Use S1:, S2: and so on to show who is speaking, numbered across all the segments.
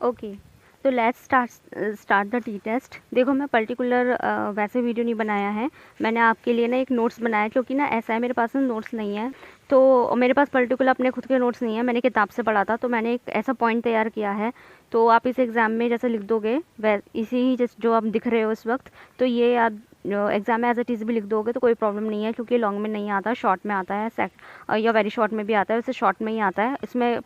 S1: Okay, तो let's start the T test. देखो, मैं पर्टिकुलर वैसे वीडियो नहीं बनाया है, मैंने आपके लिए ना एक नोट्स बनाया, क्योंकि ना ऐसा है मेरे पास ना नोट्स नहीं है, तो मेरे पास पर्टिकुलर अपने खुद के नोट्स नहीं है, मैंने किताब से पढ़ा था, तो मैंने एक ऐसा पॉइंट तैयार किया है। तो आप इस एग्ज़ाम में जैसे लिख दोगे वै इसी ही जिस जो आप दिख रहे हो इस वक्त, तो ये आप एग्ज़ाम में एज इट इज़ भी लिख दोगे तो कोई प्रॉब्लम नहीं है, क्योंकि लॉन्ग में नहीं आता, शॉर्ट में आता है, या वेरी शॉर्ट में भी आता है, वैसे शॉर्ट में ही आता है। इसमें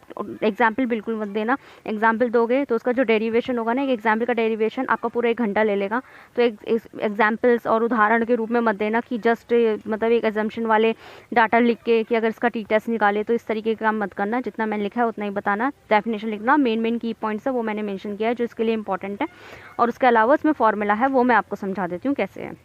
S1: एग्जाम्पल बिल्कुल मत देना, एग्जाम्पल दोगे तो उसका जो डेरिवेशन होगा ना, एक एग्जाम्पल का डेरिवेशन आपका पूरा 1 घंटा ले लेगा। तो एक एग्जाम्पल्स और उदाहरण के रूप में मत देना कि जस्ट मतलब एक एजम्पशन वाले डाटा लिख के कि अगर इसका टी टेस्ट निकाले तो इस तरीके का काम मत करना। जितना मैंने लिखा है उतना ही बताना, डेफिनेशन लिखना, मेन की पॉइंट्स है वो मैंने मेंशन किया है जो इसके लिए इंपॉर्टेंट है, और उसके अलावा इसमें फॉर्मूला है वो मैं आपको समझा देती हूँ कैसे है।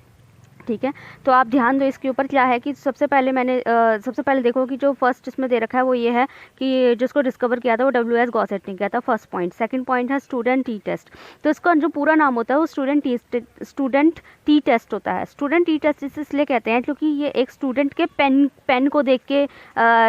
S1: ठीक है, तो आप ध्यान दो इसके ऊपर। क्या है कि सबसे पहले मैंने सबसे पहले देखो कि जो फर्स्ट इसमें दे रखा है वो ये है कि जिसको डिस्कवर किया था वो WS गॉसेट ने किया था, फर्स्ट पॉइंट। सेकंड पॉइंट है स्टूडेंट टी टेस्ट, तो इसका जो पूरा नाम होता है वो स्टूडेंट टी टेस्ट होता है। स्टूडेंट टी टेस्ट इसलिए कहते हैं क्योंकि ये एक स्टूडेंट के पेन को देख के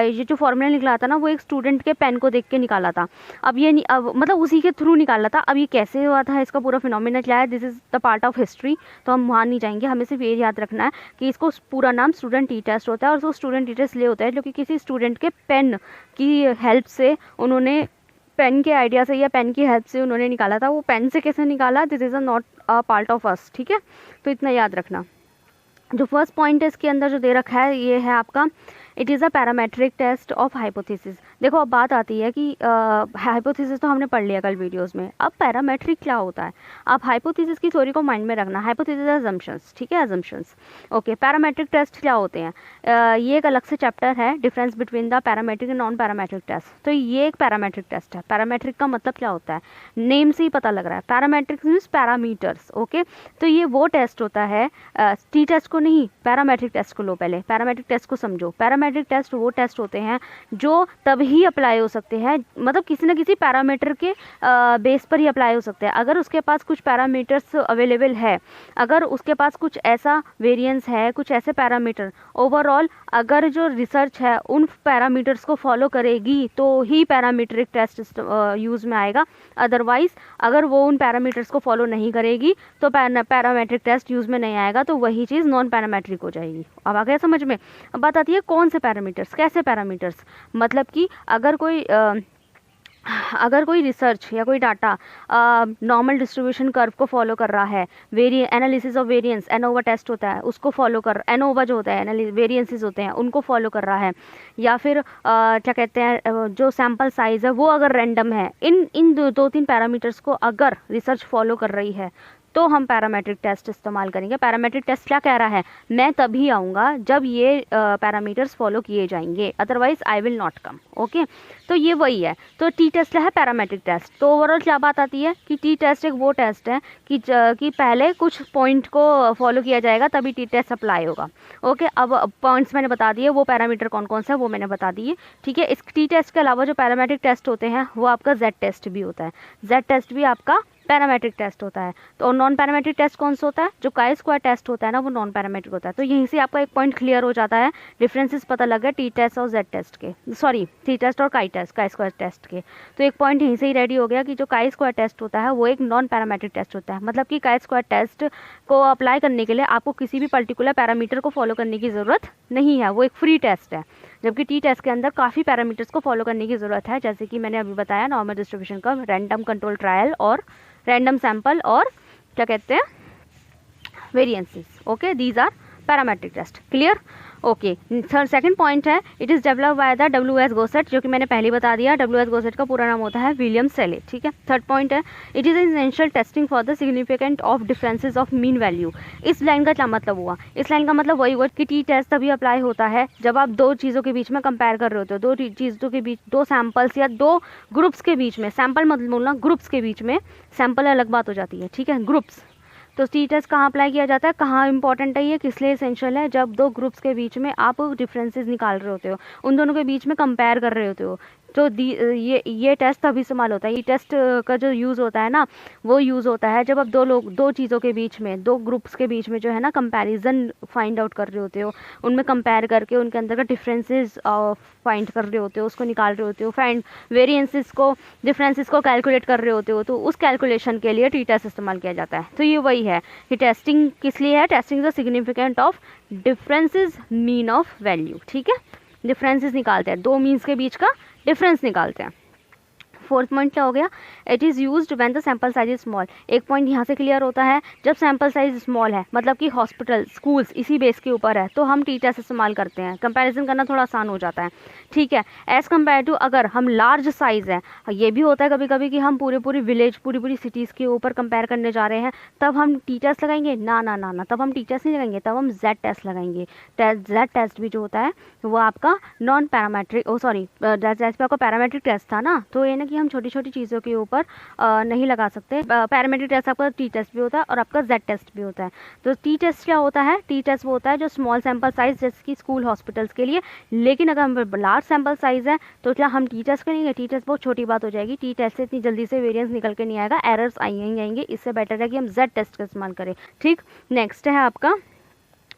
S1: ये जो फॉर्मूला निकला था ना वो एक स्टूडेंट के पेन को देख के निकाला था। अब ये अब मतलब उसी के थ्रू निकाला था। अब ये कैसे हुआ था, इसका पूरा फिनोमिना क्या है, this is the part of history, तो हम वहाँ नहीं जाएंगे। हमें सिर्फ ये याद रखना है कि इसको पूरा नाम स्टूडेंट टी टेस्ट होता है, और उसको स्टूडेंट टी टेस्ट इसलिए होता है क्योंकि किसी स्टूडेंट के पेन की हेल्प से उन्होंने, पेन के आइडिया से या पेन की हेल्प से उन्होंने निकाला था। वो पेन से कैसे निकाला, this is not a part of us. ठीक है, तो इतना याद रखना। जो फर्स्ट पॉइंट है इसके अंदर जो दे रखा है ये है आपका, it is a parametric test of hypothesis. देखो, अब बात आती है कि हाइपोथेसिस तो हमने पढ़ लिया कल वीडियोस में, अब पैरामेट्रिक क्या होता है। आप हाइपोथेसिस की थ्योरी को माइंड में रखना, हाइपोथेसिस अजम्पशंस, ठीक है, अजम्पशंस। ओके, पैरामेट्रिक टेस्ट क्या होते हैं, ये एक अलग से चैप्टर है, difference between the parametric and non parametric test. तो ये एक पैरामेट्रिक टेस्ट है। पैरामेट्रिक का मतलब क्या होता है, नेम से ही पता लग रहा है, पैरामेट्रिक मीन्स पैरामीटर्स। ओके, तो ये वो टेस्ट होता है, टी टेस्ट को नहीं, पैरामेट्रिक टेस्ट को लो, पहले पैरामेट्रिक टेस्ट को समझो। पैरामेट्रिक टेस्ट वो टेस्ट होते हैं जो तभी अप्लाई हो सकते हैं, मतलब किसी न किसी पैरामीटर के बेस पर ही अप्लाई हो सकते हैं। अगर उसके पास कुछ पैरामीटर्स अवेलेबल है, अगर उसके पास कुछ ऐसा वेरिएंस है, कुछ ऐसे पैरामीटर, ओवरऑल अगर जो रिसर्च है उन पैरामीटर्स को फॉलो करेगी तो ही पैरामीट्रिक टेस्ट यूज़ में आएगा। अदरवाइज अगर वो उन पैरामीटर्स को फॉलो नहीं करेगी तो पैरामेट्रिक टेस्ट यूज़ में नहीं आएगा, तो वही चीज़ नॉन पैरामेट्रिक हो जाएगी। अब आ गया समझ में। अब बात आती है कौन से पैरामीटर्स, कैसे पैरामीटर्स, मतलब कि अगर कोई रिसर्च या कोई डाटा नॉर्मल डिस्ट्रीब्यूशन कर्व को फॉलो कर रहा है, analysis of variance, ANOVA test होता है उसको फॉलो कर, एनोवा जो होता है वेरिएंसेस होते हैं उनको फॉलो कर रहा है, या फिर क्या कहते हैं जो सैम्पल साइज है वो अगर रैंडम है, इन दो तीन पैरामीटर्स को अगर रिसर्च फॉलो कर रही है तो हम पैरामेट्रिक टेस्ट इस्तेमाल करेंगे। पैरामेट्रिक टेस्ट क्या कह रहा है, मैं तभी आऊँगा जब ये पैरामीटर्स फॉलो किए जाएंगे, otherwise I will not come. Okay, तो ये वही है। तो टी टेस्ट है पैरामेट्रिक टेस्ट। तो ओवरऑल क्या बात आती है कि टी टेस्ट एक वो टेस्ट है कि पहले कुछ पॉइंट को फॉलो किया जाएगा तभी टी टेस्ट अप्लाई होगा। ओके, अब पॉइंट्स मैंने बता दिए, वो पैरामीटर कौन कौन सा है वो मैंने बता दिए। ठीक है, इस टी टेस्ट के अलावा जो पैरामेट्रिक टेस्ट होते हैं वो आपका जेड टेस्ट भी होता है, जेड टेस्ट भी आपका पैरामेट्रिक टेस्ट होता है। तो नॉन पैरामेट्रिक टेस्ट कौन सा होता है, जो काई स्क्वायर टेस्ट होता है ना वो नॉन पैरामेट्रिक होता है। तो यहीं से आपका एक पॉइंट क्लियर हो जाता है, डिफरेंसेस पता लग गया टी टेस्ट और जेड टेस्ट के, सॉरी टी टेस्ट और काई स्क्वायर टेस्ट के। तो एक पॉइंट यहीं से ही रेडी हो गया कि जो काई स्क्वायर टेस्ट होता है वो एक नॉन पैरामेट्रिक टेस्ट होता है। मतलब कि काई स्क्वायर टेस्ट को अप्लाई करने के लिए आपको किसी भी पर्टिकुलर पैरामीटर को फॉलो करने की ज़रूरत नहीं है, वो एक फ्री टेस्ट है। जबकि टी टेस्ट के अंदर काफ़ी पैरामीटर्स को फॉलो करने की ज़रूरत है, जैसे कि मैंने अभी बताया, नॉर्मल डिस्ट्रीब्यूशन का, रैंडम कंट्रोल ट्रायल और रैंडम सैंपल, और क्या कहते हैं, variances. Okay, these are parametric test. Clear. Okay, second point है, it is develop by the WS Gosset, जो कि मैंने पहले बता दिया। WS गॉसेट का पूरा नाम होता है विलियम सेले। ठीक है। थर्ड पॉइंट है, it is essential testing for the significant of differences of mean value. इस लाइन का क्या मतलब हुआ, इस लाइन का मतलब वही हुआ कि टी टेस्ट तभी अप्लाई होता है जब आप दो चीज़ों के बीच में कंपेयर कर रहे होते हो, दो चीज़ों के बीच, दो सैम्पल्स या दो ग्रुप्स के बीच में, सैम्पल मत बोलना, ग्रुप्स के बीच में, सैम्पल अलग बात हो जाती है। ठीक है, ग्रुप्स। तो टी टेस्ट कहाँ अप्लाई किया जाता है, कहाँ इंपॉर्टेंट है ये, किस लिए एसेंशियल है, जब दो ग्रुप्स के बीच में आप डिफरेंसेस निकाल रहे होते हो, उन दोनों के बीच में कंपेयर कर रहे होते हो। तो ये टेस्ट तभी इस्तेमाल होता है। ये टेस्ट का जो यूज़ होता है ना, वो यूज़ होता है जब आप दो चीज़ों के बीच में, दो ग्रुप्स के बीच में जो है ना कंपैरिजन फाइंड आउट कर रहे होते हो, उनमें कंपेयर करके उनके अंदर का डिफरेंसेस फाइंड कर रहे होते हो, उसको निकाल रहे होते हो, फाइंड वेरिएंसेस को, डिफरेंसेस को कैलकुलेट कर रहे होते हो। तो उस कैलकुलेशन के लिए टी टेस्ट इस्तेमाल किया जाता है। तो ये वही है कि टेस्टिंग किस लिए है, testing the significant of differences mean of value. ठीक है, डिफरेंसेस निकालते हैं, दो मीन्स के बीच का डिफरेंस निकालते हैं। फोर्थ पॉइंट क्या हो गया, it is used when the sample size is small. एक पॉइंट यहाँ से क्लियर होता है, जब सैम्पल साइज स्मॉल है, मतलब कि हॉस्पिटल, स्कूल्स इसी बेस के ऊपर है, तो हम टी टेस्ट इस्तेमाल करते हैं। कंपैरिजन करना थोड़ा आसान हो जाता है। ठीक है, एज़ कम्पेयर टू अगर हम लार्ज साइज़ है, ये भी होता है कभी कभी कि हम पूरी विलेज, पूरी सिटीज़ के ऊपर कंपेयर करने जा रहे हैं, तब हम टी टेस्ट लगाएंगे? ना ना ना ना, तब हम टी टेस्ट नहीं लगाएंगे, तब हम जेड टेस्ट लगाएंगे। जेड टेस्ट भी जो होता है वो आपका नॉन पैरामेट्रिक, जैसे आपका पैरामेट्रिक टेस्ट था ना, तो ये ना कि हम छोटी छोटी चीज़ों के ऊपर नहीं लगा सकते। पैरामेट्रिक टेस्ट आपका टी टेस्ट भी होता है और आपका जेड टेस्ट भी होता है। तो टी टेस्ट क्या होता है, टी टेस्ट वो होता है जो स्मॉल सैम्पल साइज, जैसे कि स्कूल हॉस्पिटल्स के लिए। लेकिन अगर हम लार्ज सैम्पल साइज है तो क्या हम टी टेस्ट करेंगे? टी टेस्ट बहुत छोटी बात हो जाएगी, टी टेस्ट से इतनी जल्दी से वेरिएंस निकल के नहीं आएगा, एरर्स आएंगे। इससे बेटर है कि हम जेड टेस्ट का इस्तेमाल करें। ठीक, नेक्स्ट है आपका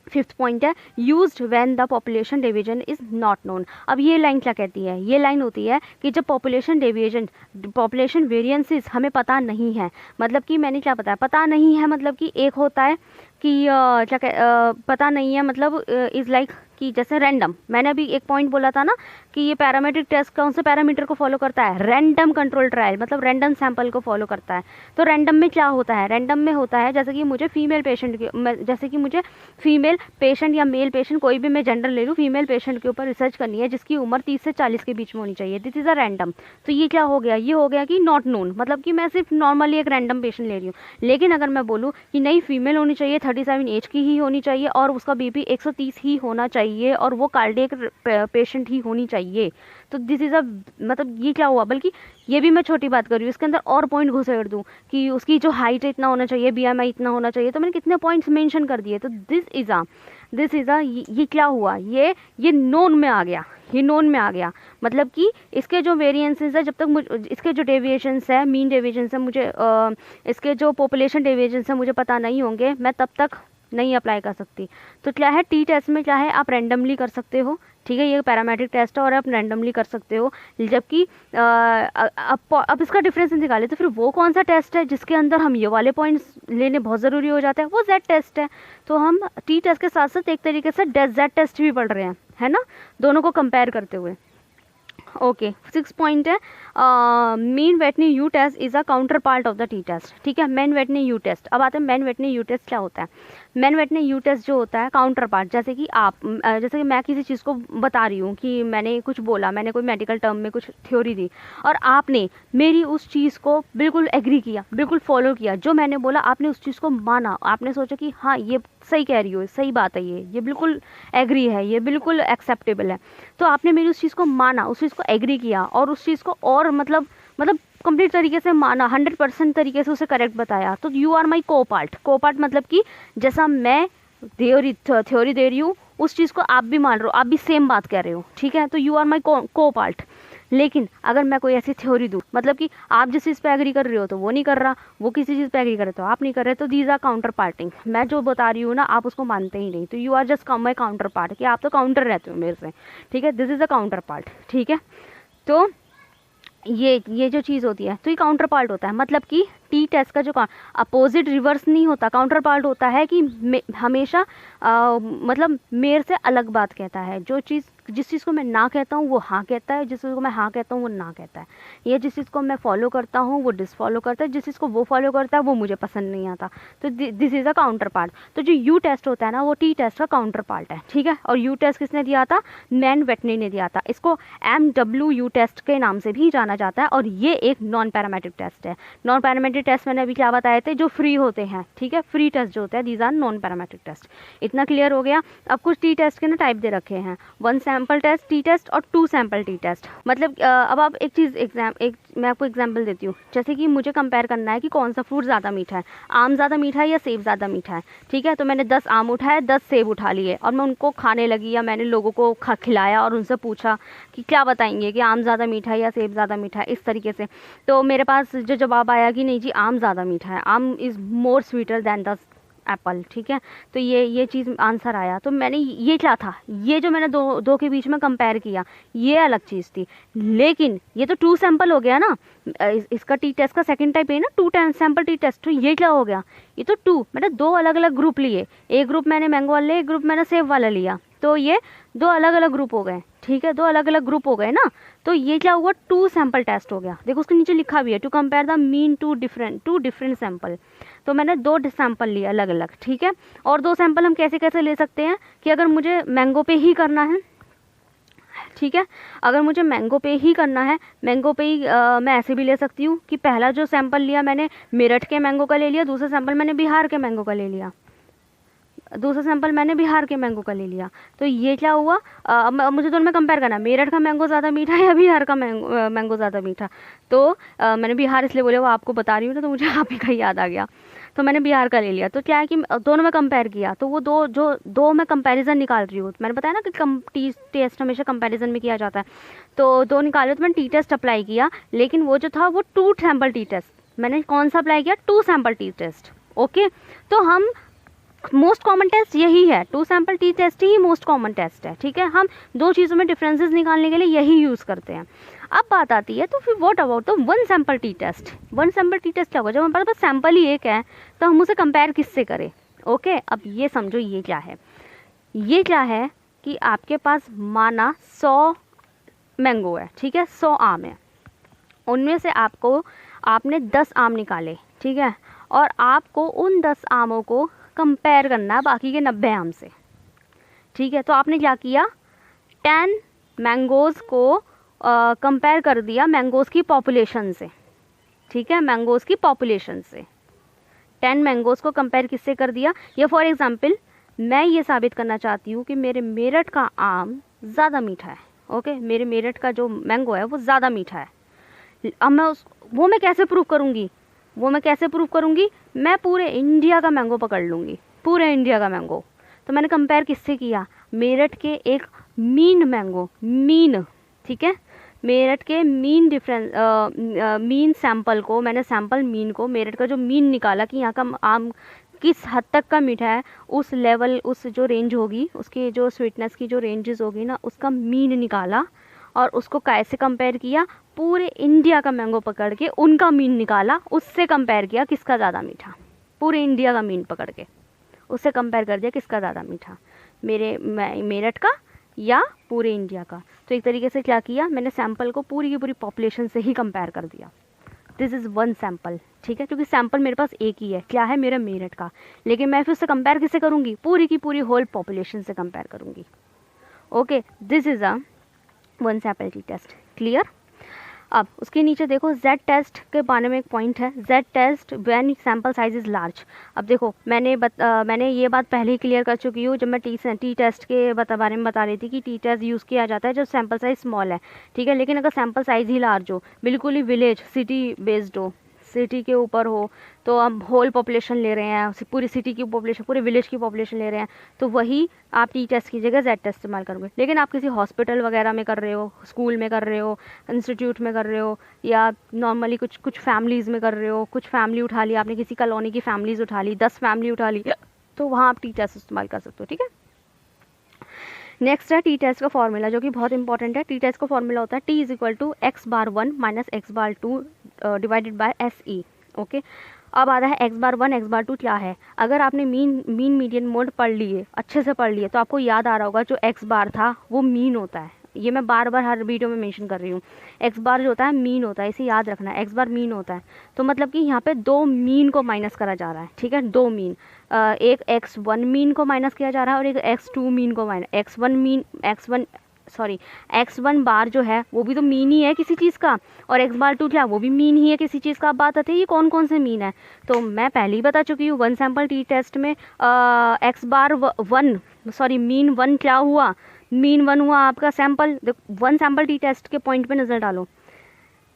S1: फिफ्थ पॉइंट है, used when the population division is not known. अब ये लाइन क्या कहती है, ये लाइन होती है कि जब पॉपुलेशन वेरिएंसेस हमें पता नहीं है, मतलब कि मैंने क्या बताया, पता नहीं है मतलब कि एक होता है कि पता नहीं है, मतलब इज़ लाइक कि जैसे रैंडम, मैंने अभी एक पॉइंट बोला था ना कि ये पैरामेट्रिक टेस्ट कौन से पैरामीटर को फॉलो करता है, रैंडम कंट्रोल ट्रायल, मतलब रैंडम सैंपल को फॉलो करता है। तो रैंडम में क्या होता है, रैंडम में होता है जैसे कि मुझे फीमेल पेशेंट या मेल पेशेंट, कोई भी मैं जेंडर ले लूँ, फीमेल पेशेंट के ऊपर रिसर्च करनी है जिसकी उम्र 30 से 40 के बीच में होनी चाहिए। This is a random. तो ये क्या हो गया, ये हो गया कि नॉट नोन, मतलब कि मैं सिर्फ नॉर्मली एक रैंडम पेशेंट ले रही हूँ। लेकिन अगर मैं बोलूँ कि नहीं, फीमेल होनी चाहिए, 37 एज की ही होनी चाहिए और उसका बीपी 130 ही होना चाहिए और वो कार्डियक पेशेंट ही होनी चाहिए, तो दिस इज़ अ, मतलब ये क्या हुआ, बल्कि ये भी मैं छोटी बात कर रही हूँ, इसके अंदर और पॉइंट घुसेड़ दूँ कि उसकी जो हाइट इतना होना चाहिए, बीएमआई इतना होना चाहिए, तो मैंने कितने पॉइंट्स मेंशन कर दिए। तो दिस इज़ अ, ये क्या हुआ, ये नोन में आ गया, ये नोन में आ गया, मतलब कि इसके जो वेरिएंसेस है, जब तक इसके जो डेविएशंस है, मीन डेविएशंस है, मुझे इसके जो पॉपुलेशन डेविएशंस है मुझे पता नहीं होंगे, मैं तब तक नहीं अप्लाई कर सकती। तो क्या है, टी टेस्ट में क्या है, आप रैंडमली कर सकते हो। ठीक है, ये पैरामेट्रिक टेस्ट है और आप रैंडमली कर सकते हो। जबकि अब इसका डिफरेंस निकाले तो फिर वो कौन सा टेस्ट है जिसके अंदर हम ये वाले पॉइंट्स लेने बहुत ज़रूरी हो जाते हैं, वो जेड टेस्ट है। तो हम टी टेस्ट के साथ साथ एक तरीके से जेड टेस्ट भी पढ़ रहे हैं, है ना, दोनों को कंपेयर करते हुए। ओके, 6 पॉइंट है, Mann Whitney U test is a counterpart of the T test. ठीक है, मैन वेटनी यू टेस्ट। अब आते हैं मैन वेटनी यू टेस्ट क्या होता है। मैन वेटनी यू टेस्ट जो होता है काउंटर पार्ट, जैसे कि मैं किसी चीज़ को बता रही हूँ कि मैंने कुछ बोला, मैंने कोई मेडिकल टर्म में कुछ थ्योरी दी और आपने मेरी उस चीज़ को बिल्कुल एग्री किया, बिल्कुल फॉलो किया, जो मैंने बोला आपने उस चीज़ को माना, आपने सोचा कि हाँ ये सही कह रही हो, सही बात है, ये बिल्कुल एग्री है, ये बिल्कुल एक्सेप्टेबल है। तो आपने मेरी उस चीज़ को माना, उस चीज़ को एग्री किया और उस चीज़ को और मतलब कंप्लीट तरीके से माना, 100% तरीके से उसे करेक्ट बताया, तो यू आर माई को पार्ट मतलब कि जैसा मैं थ्योरी दे रही हूँ उस चीज़ को आप भी मान रहे हो, आप भी सेम बात कह रहे हो। ठीक है, तो यू आर माई को पार्ट। लेकिन अगर मैं कोई ऐसी थ्योरी दूँ, मतलब कि आप जिस चीज़ पे एग्री कर रहे हो तो वो नहीं कर रहा, वो किसी चीज़ पे एग्री कर रहे तो आप नहीं कर रहे, तो दीज आर काउंटर पार्टिंग। मैं जो बता रही हूँ ना आप उसको मानते ही नहीं, तो you are just my counterpart, कि आप तो काउंटर रहते हो मेरे से। ठीक है, this is a counter part. ठीक है, तो ये जो चीज़ होती है तो ये काउंटर पार्ट होता है, मतलब कि टी टेस्ट का जो अपोजिट रिवर्स नहीं होता, काउंटर पार्ट होता है कि हमेशा मतलब मेरे से अलग बात कहता है। जिस चीज़ को मैं ना कहता हूँ वो हाँ कहता है, जिस चीज़ को मैं हाँ कहता हूँ वो ना कहता है। ये जिस चीज़ को मैं फॉलो करता हूँ वो डिसफॉलो करता है, जिस चीज़ को वो फॉलो करता है वो मुझे पसंद नहीं आता। तो this is a counter part. तो जो यू टेस्ट होता है ना वो टी टेस्ट का काउंटर पार्ट है। ठीक है, और यू टेस्ट किसने दिया था, मैन वेटनी ने दिया था। इसको MWU टेस्ट के नाम से भी जाना जाता है और ये एक नॉन पैरामेट्रिक टेस्ट है। नॉन पैरामेट्रिक टेस्ट मैंने अभी क्या बताए थे, जो फ्री होते हैं। ठीक है, फ्री टेस्ट जो होते हैं these are non parametric test. इतना क्लियर हो गया। अब कुछ टी टेस्ट के ना टाइप दे रखे हैं। सैम्पल टेस्ट टी टेस्ट और 2 सैम्पल टी टेस्ट। मतलब अब आप एक चीज़ मैं आपको एग्जांपल देती हूँ। जैसे कि मुझे कंपेयर करना है कि कौन सा फ्रूट ज़्यादा मीठा है, आम ज़्यादा मीठा है या सेब ज़्यादा मीठा है। ठीक है, तो मैंने 10 आम उठाए, 10 सेब उठा लिए और मैं उनको खाने लगी, या मैंने लोगों को खिलाया और उनसे पूछा कि क्या बताएंगे कि आम ज़्यादा मीठा है या सेब ज़्यादा मीठा है, इस तरीके से। तो मेरे पास जो जवाब आया कि नहीं जी, आम ज़्यादा मीठा है, aam is more sweeter than the apple. ठीक है, तो ये चीज़ आंसर आया। तो मैंने ये क्या था, ये जो मैंने दो के बीच में कंपेयर किया, ये अलग चीज़ थी। लेकिन ये तो 2 सैंपल हो गया ना, इसका टी टेस्ट का सेकंड टाइप है ना 2 सैंपल टी टेस्ट। तो ये क्या हो गया, ये तो 2 मैंने 2 अलग अलग ग्रुप लिए, एक ग्रुप मैंने मैंगो वाला लिया, एक ग्रुप मैंने सेब वाला लिया, तो ये 2 अलग अलग ग्रुप हो गए। ठीक है, 2 अलग अलग ग्रुप हो गए ना, तो ये क्या हुआ, 2 सैंपल टेस्ट हो गया। देखो उसके नीचे लिखा भी है to compare the mean two different sample. तो मैंने 2 सैंपल लिए अलग अलग। ठीक है, और 2 सैंपल हम कैसे कैसे ले सकते हैं कि अगर मुझे मैंगो पे ही करना है, ठीक है, अगर मुझे मैंगो पे ही करना है, मैंगो पे ही मैं ऐसे भी ले सकती हूँ कि पहला जो सैंपल लिया मैंने मेरठ के मैंगो का ले लिया, दूसरा सैंपल मैंने बिहार के मैंगो का ले लिया, दूसरा सैंपल मैंने बिहार के मैंगो का ले लिया। तो ये क्या हुआ, मुझे दोनों में कंपेयर करना, मेरठ का मैंगो ज़्यादा मीठा या बिहार का मैंगो ज़्यादा मीठा। तो मैंने बिहार इसलिए बोले, वो आपको बता रही हूँ ना, तो मुझे आप ही का याद आ गया, तो मैंने बिहार का ले लिया। तो क्या है कि दोनों में कंपेयर किया, तो वो दो मैं कंपैरिजन निकाल रही हूँ। मैंने बताया ना कि टी टेस्ट हमेशा कंपैरिजन में किया जाता है, तो 2 निकाले, तो मैंने टी टेस्ट अप्लाई किया। लेकिन वो जो था वो 2 सैंपल टी टेस्ट, मैंने कौन सा अप्लाई किया, 2 सैंपल टी टेस्ट। ओके, तो हम मोस्ट कॉमन टेस्ट यही है, 2 सैंपल टी टेस्ट ही मोस्ट कॉमन टेस्ट है। ठीक है, हम 2 चीज़ों में डिफरेंसेस निकालने के लिए यही यूज़ करते हैं। अब बात आती है, तो फिर what about the 1 sample t test. 1 sample t test क्या होगा, जब हमारे पास सैंपल ही एक है तो हम उसे कंपेयर किससे करें। ओके, अब ये समझो ये क्या है, ये क्या है कि आपके पास माना 100 मैंगो है, ठीक है, 100 आम है, उनमें से आपने 10 आम निकाले। ठीक है, और आपको उन 10 आमों को कंपेयर करना है बाकी के 90 आम से। ठीक है, तो आपने क्या किया, 10 मैंगोज़ को कंपेयर कर दिया मैंगोज़ की पॉपुलेशन से। ठीक है, मैंगोज़ की पॉपुलेशन से 10 मैंगोज़ को कंपेयर किससे कर दिया, ये फॉर एग्जांपल मैं ये साबित करना चाहती हूँ कि मेरे मेरठ का आम ज़्यादा मीठा है। ओके, मेरे मेरठ का जो मैंगो है वो ज़्यादा मीठा है। अब मैं कैसे प्रूव करूँगी, मैं पूरे इंडिया का मैंगो पकड़ लूँगी, पूरे इंडिया का मैंगो। तो मैंने कंपेयर किससे किया, मेरठ के एक मीन मैंगो, मीन, ठीक है, मेरठ के मीन सैंपल को, मैंने सैंपल मीन को, मेरठ का जो मीन निकाला कि यहाँ का आम किस हद तक का मीठा है, उस लेवल, उस जो रेंज होगी, उसकी जो स्वीटनेस की जो रेंजेस होगी ना, उसका मीन निकाला और उसको कैसे कंपेयर किया, पूरे इंडिया का मैंगो पकड़ के उनका मीन निकाला, उससे कंपेयर किया किसका ज़्यादा मीठा, पूरे इंडिया का मीन पकड़ के उससे कंपेयर कर दिया किसका ज़्यादा मीठा, मेरठ का या पूरे इंडिया का। तो एक तरीके से क्या किया, मैंने सैंपल को पूरी की पूरी पॉपुलेशन से ही कंपेयर कर दिया। This is 1 sample. ठीक है, क्योंकि सैंपल मेरे पास एक ही है, क्या है, मेरा मेरठ का, लेकिन मैं फिर उससे कंपेयर किससे करूँगी, पूरी की पूरी होल पॉपुलेशन से कंपेयर करूँगी। Okay, this is a 1 sample t test. Clear. अब उसके नीचे देखो, जेड टेस्ट के बारे में एक पॉइंट है, Z test when sample size is large. अब देखो मैंने ये बात पहले ही क्लियर कर चुकी हूँ जब मैं टी टेस्ट के बारे में बता रही थी कि टी टेस्ट यूज़ किया जाता है जब सैंपल साइज स्मॉल है। ठीक है, लेकिन अगर सैंपल साइज ही लार्ज हो, बिल्कुल ही विलेज सिटी बेस्ड हो, सिटी के ऊपर हो, तो हम होल पॉपुलेशन ले रहे हैं, पूरी सिटी की पॉपुलेशन, पूरे विलेज की पॉपुलेशन ले रहे हैं, तो वही आप टी टेस्ट की जगह जेड टेस्ट इस्तेमाल करोगे। लेकिन आप किसी हॉस्पिटल वगैरह में कर रहे हो, स्कूल में कर रहे हो, इंस्टीट्यूट में कर रहे हो, या नॉर्मली कुछ फैमिलीज़ में कर रहे हो, कुछ फैमिली उठा ली आपने, किसी कॉलोनी की फैमिलीज़ उठा ली, 10 फैमिली उठा ली, तो वहाँ आप टी टेस्ट इस्तेमाल कर सकते हो। ठीक है, नेक्स्ट है टी टेस्ट का फॉर्मूला, जो कि बहुत इंपॉर्टेंट है। टी टेस्ट का फॉर्मूला होता है T = x⁴ - x⁴ divided by SE। Okay, अब आता है x⁴ x⁴ क्या है। अगर आपने मीन मीडियन मोड पढ़ लिए, अच्छे से पढ़ लिए, तो आपको याद आ रहा होगा जो x⁴ था वो मीन होता है। ये मैं बार बार हर वीडियो में मेंशन कर रही हूँ, x⁴ जो होता है मीन होता है, इसे याद रखना है, x⁴ मीन होता है। तो मतलब कि यहाँ पे 2 मीन को माइनस करा जा रहा है। ठीक है, 2 मीन, एक x1 मीन को माइनस किया जा रहा है और एक x2 मीन को माइनस, x1 बार जो है वो भी तो मीन ही है किसी चीज़ का, और x⁴ क्या, वो भी मीन ही है किसी चीज़ का। अब बात आती है ये कौन से मीन है, तो मैं पहले ही बता चुकी हूँ 1 सैंपल टी टेस्ट में मीन 1 क्या हुआ, मीन 1 हुआ आपका sample, one sample t test के पॉइंट पे नज़र डालो,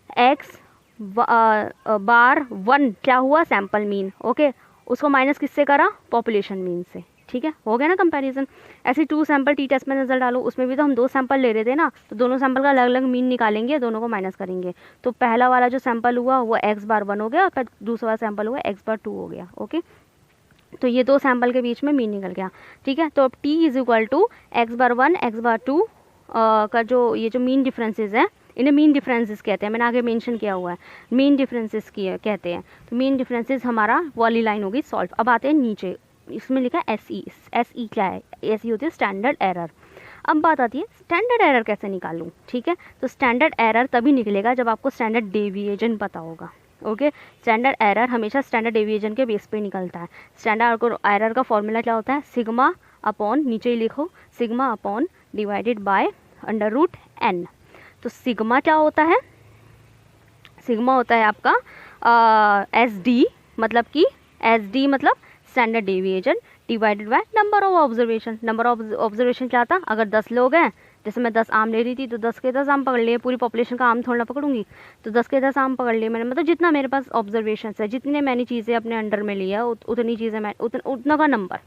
S1: x बार 1 क्या हुआ सैंपल मीन, ओके, उसको माइनस किससे करा, पॉपुलेशन मीन से, ठीक है, हो गया ना कंपैरिजन। ऐसे 2 सैंपल टी टेस्ट में नज़र डालो, उसमें भी तो हम 2 सैंपल ले रहे थे ना, तो दोनों सैंपल का अलग अलग मीन निकालेंगे, दोनों को माइनस करेंगे, तो पहला वाला जो सैंपल हुआ वो x बार 1 हो गया और फिर दूसरा वाला सैंपल हुआ x बार 2 हो गया, ओके। तो ये 2 सैंपल के बीच में मीन निकल गया, ठीक है। तो अब t is equal to X bar 1 X bar 2 का जो ये जो मीन डिफरेंसेस हैं, इन्हें मीन डिफरेंसेस कहते हैं, मैंने आगे मेंशन किया हुआ है, मीन डिफरेंसेस की कहते हैं। तो मीन डिफरेंसेस हमारा वाली लाइन होगी सॉल्व। अब आते हैं नीचे, इसमें लिखा है एस ई क्या है, एस ई होती है स्टैंडर्ड एरर। अब बात आती है स्टैंडर्ड एरर कैसे निकालूं, ठीक है। तो स्टैंडर्ड एरर तभी निकलेगा जब आपको स्टैंडर्ड डेविएशन पता होगा, ओके। स्टैंडर्ड एरर हमेशा स्टैंडर्ड डेविएशन के बेस पे निकलता है। स्टैंडर्ड एरर का फॉर्मूला क्या होता है, सिग्मा अपॉन, नीचे ही लिखो, sigma upon divided by under root n। तो सिग्मा क्या होता है, सिग्मा होता है आपका एस डी, मतलब कि एस डी मतलब standard deviation divided by number of observation. Number of observation क्या था, अगर 10 लोग हैं, जैसे मैं 10 आम ले रही थी तो 10 के 10 आम पकड़ लिए, पूरी पॉपुलेशन का आम थोड़ा ना पकड़ूंगी, तो 10 के 10 आम पकड़ लिए मैंने, मतलब जितना मेरे पास ऑब्जर्वेशन है, जितने मैंने चीज़ें अपने अंडर में लिया उतनी चीज़ें मैं उतना का नंबर,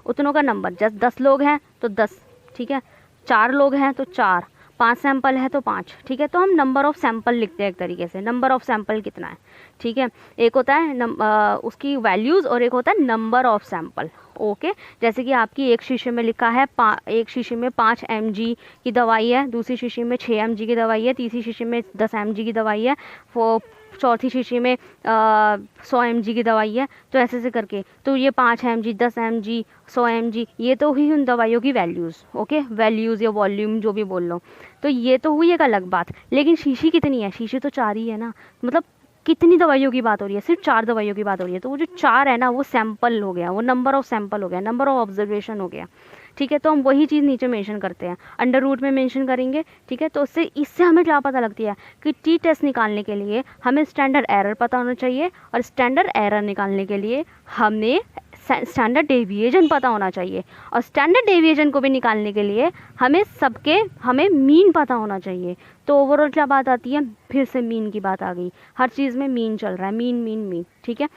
S1: उतनों का नंबर, जस्ट 10 लोग हैं तो 10, ठीक है, 4 लोग हैं तो 4, 5 सैंपल है तो 5, ठीक है। तो हम नंबर ऑफ़ सैंपल लिखते हैं एक तरीके से, नंबर ऑफ़ सैंपल कितना है, ठीक है। एक होता है उसकी वैल्यूज़ और एक होता है नंबर ऑफ़ सैंपल, ओके। जैसे कि आपकी एक शीशे में लिखा है एक शीशे में 5 mg की दवाई है, दूसरी शीशे में 6 mg की दवाई है, तीसरी शीशे में 10 mg की दवाई है, चौथी शीशी में 100 mg की दवाई है, तो ऐसे ऐसे करके, तो ये 5 mg 10 mg 100 mg, ये तो हुई उन दवाइयों की वैल्यूज़, ओके, वैल्यूज़ या वॉल्यूम जो भी बोल लो, तो ये तो हुई एक अलग बात। लेकिन शीशी कितनी है, शीशी तो 4 ही है ना, मतलब कितनी दवाइयों की बात हो रही है, सिर्फ 4 दवाइयों की बात हो रही है, तो वो जो 4 है ना वो सैंपल हो गया, वो नंबर ऑफ सैंपल हो गया, नंबर ऑफ ऑब्जर्वेशन हो गया, ठीक है। तो हम वही चीज़ नीचे मेंशन करते हैं, अंडर रूट में मेंशन करेंगे, ठीक है। तो इससे हमें क्या पता लगती है कि टी टेस्ट निकालने के लिए हमें स्टैंडर्ड एरर पता होना चाहिए, और स्टैंडर्ड एरर निकालने के लिए हमें स्टैंडर्ड डेविएशन पता होना चाहिए, और स्टैंडर्ड डेविएशन को भी निकालने के लिए हमें मीन पता होना चाहिए। तो ओवरऑल क्या बात आती है, फिर से मीन की बात आ गई, हर चीज़ में मीन चल रहा है, मीन मीन मीन, ठीक है।